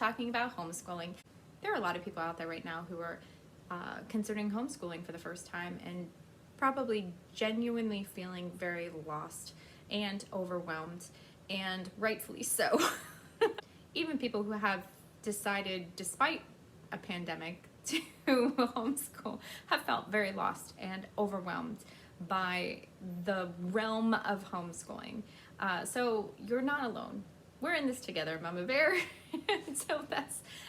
talking about homeschooling. There are a lot of people out there right now who are considering homeschooling for the first time and probably genuinely feeling very lost and overwhelmed, and rightfully so. Even people who have decided, despite a pandemic, to homeschool have felt very lost and overwhelmed by the realm of homeschooling. So you're not alone. We're in this together, Mama Bear. So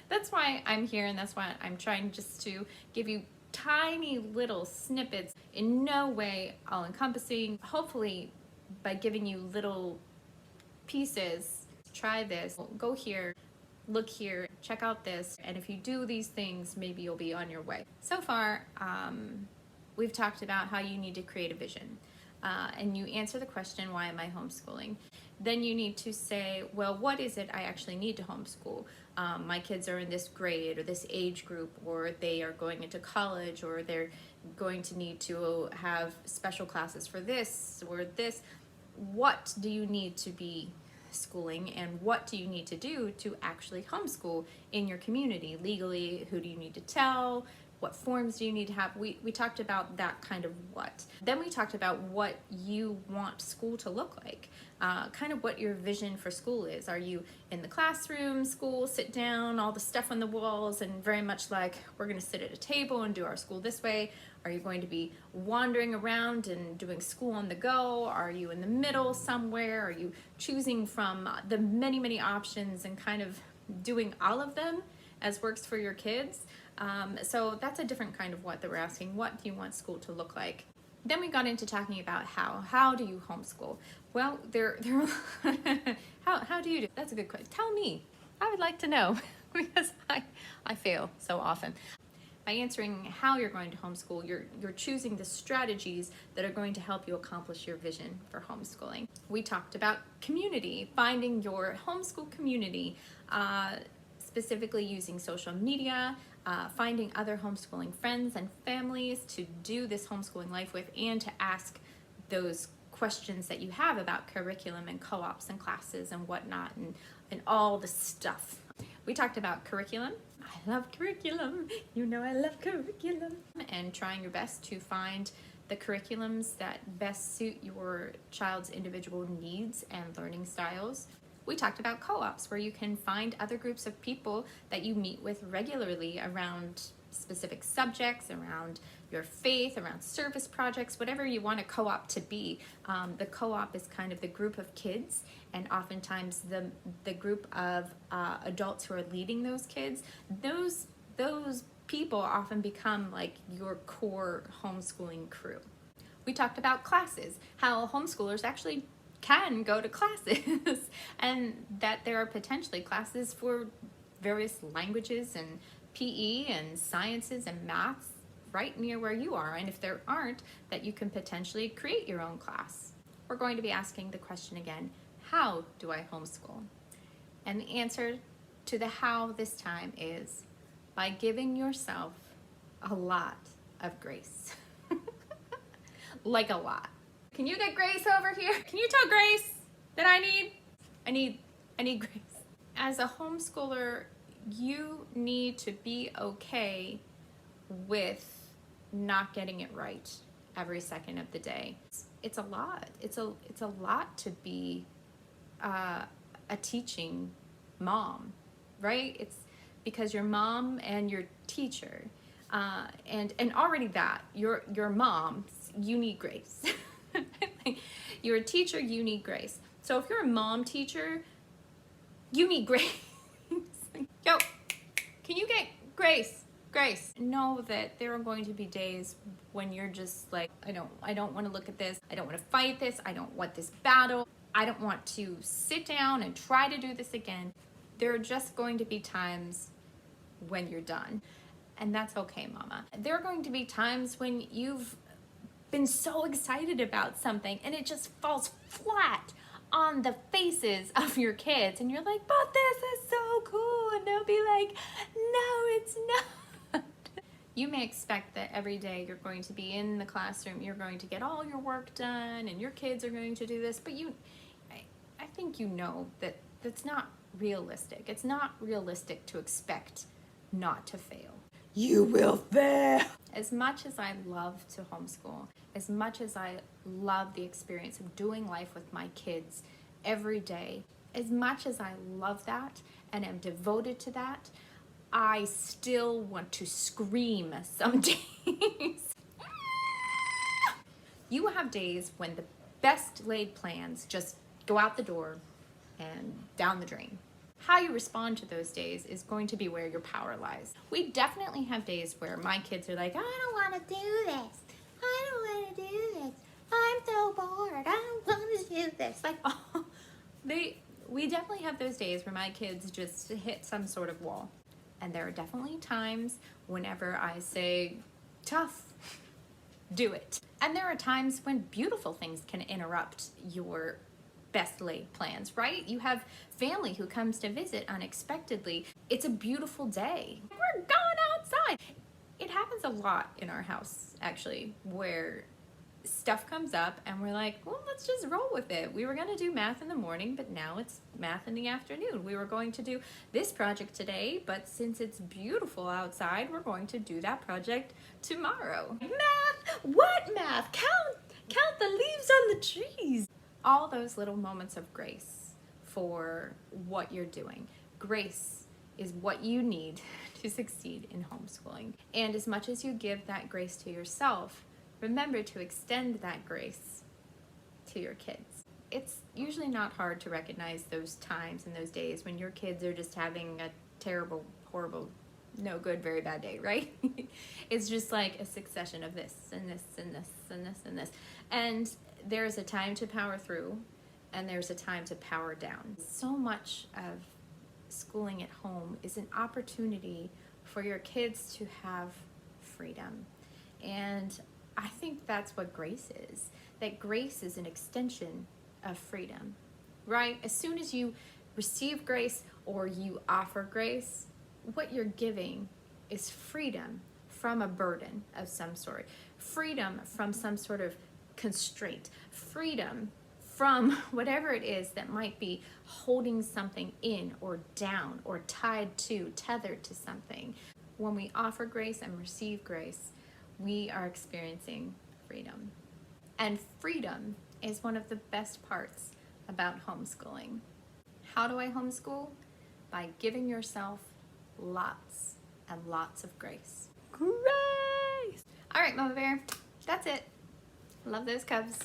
that's why I'm here, and that's why I'm trying just to give you tiny little snippets, in no way all encompassing. Hopefully by giving you little pieces, try this, go here, look here, check out this, and if you do these things, maybe you'll be on your way. So far, we've talked about how you need to create a vision, and you answer the question, why am I homeschooling? Then you need to say, well, what is it I actually need to homeschool? My kids are in this grade or this age group, or they are going into college, or they're going to need to have special classes for this or this. What do you need to be schooling, and what do you need to do to actually homeschool in your community legally? Who do you need to tell? What forms do you need to have? We talked about that kind of what. Then we talked about what you want school to look like, kind of what your vision for school is. Are you in the classroom, school, sit down, all the stuff on the walls, and very much like, we're gonna sit at a table and do our school this way? Are you going to be wandering around and doing school on the go? Are you in the middle somewhere? Are you choosing from the many, many options and kind of doing all of them as works for your kids? So that's a different kind of what that we're asking. What do you want school to look like? Then we got into talking about how. How do you homeschool? Well, how do you do? That's a good question. Tell me. I would like to know because I fail so often. By answering how you're going to homeschool, you're choosing the strategies that are going to help you accomplish your vision for homeschooling. We talked about community, finding your homeschool community, specifically using social media, finding other homeschooling friends and families to do this homeschooling life with, and to ask those questions that you have about curriculum and co-ops and classes and whatnot, and all the stuff. We talked about curriculum. I love curriculum. You know I love curriculum. And trying your best to find the curriculums that best suit your child's individual needs and learning styles. We talked about co-ops, where you can find other groups of people that you meet with regularly around specific subjects, around your faith, around service projects, whatever you want a co-op to be. The co-op is kind of the group of kids, and oftentimes the group of adults who are leading those kids. Those people often become like your core homeschooling crew. We talked about classes, how homeschoolers actually can go to classes and that there are potentially classes for various languages and PE and sciences and maths right near where you are, and if there aren't, that you can potentially create your own class. We're going to be asking the question again, how do I homeschool? And the answer to the how this time is by giving yourself a lot of grace. Like a lot. Can you get Grace over here? Can you tell Grace that I need Grace? As a homeschooler, you need to be okay with not getting it right every second of the day. It's a lot. It's a lot to be a teaching mom, right? It's because your mom and your teacher, and already that your mom, you need grace. You're a teacher, you need grace. So if you're a mom teacher, you need grace. Yo, can you get grace? Grace. Know that there are going to be days when you're just like, I don't want to look at this. I don't want to fight this. I don't want this battle. I don't want to sit down and try to do this again. There are just going to be times when you're done. And that's okay, mama. There are going to be times when you've been so excited about something and it just falls flat on the faces of your kids, and you're like, but this is so cool, and they'll be like, no, it's not. You may expect that every day you're going to be in the classroom, you're going to get all your work done, and your kids are going to do this, but I think you know that that's not realistic. It's not realistic to expect not to fail. You will fail. As much as I love to homeschool, as much as I love the experience of doing life with my kids every day, as much as I love that and am devoted to that, I still want to scream some days. You have days when the best laid plans just go out the door and down the drain. How you respond to those days is going to be where your power lies. We definitely have days where my kids are like, I don't want to do this. I don't want to do this. I'm so bored. I don't want to do this. Like, oh, we definitely have those days where my kids just hit some sort of wall. And there are definitely times whenever I say, tough, do it. And there are times when beautiful things can interrupt your best laid plans, right? You have family who comes to visit unexpectedly. It's a beautiful day. We're going outside. It happens a lot in our house, actually, where stuff comes up and we're like, well, let's just roll with it. We were going to do math in the morning, but now it's math in the afternoon. We were going to do this project today, but since it's beautiful outside, we're going to do that project tomorrow. Math? What math? Count the leaves on the trees. All those little moments of grace for what you're doing. Grace is what you need to succeed in homeschooling. And as much as you give that grace to yourself, remember to extend that grace to your kids. It's usually not hard to recognize those times and those days when your kids are just having a terrible, horrible, no good, very bad day, right? It's just like a succession of this and this and this and this and this. And there's a time to power through and there's a time to power down. So much of schooling at home is an opportunity for your kids to have freedom. And I think that's what grace is. That grace is an extension of freedom, right? As soon as you receive grace or you offer grace, what you're giving is freedom from a burden of some sort, freedom from some sort of constraint, freedom from whatever it is that might be holding something in or down or tethered to something. When we offer grace and receive grace, we are experiencing freedom. And freedom is one of the best parts about homeschooling. How do I homeschool? By giving yourself lots and lots of grace. Grace! All right, Mama Bear, that's it. Love those cubs.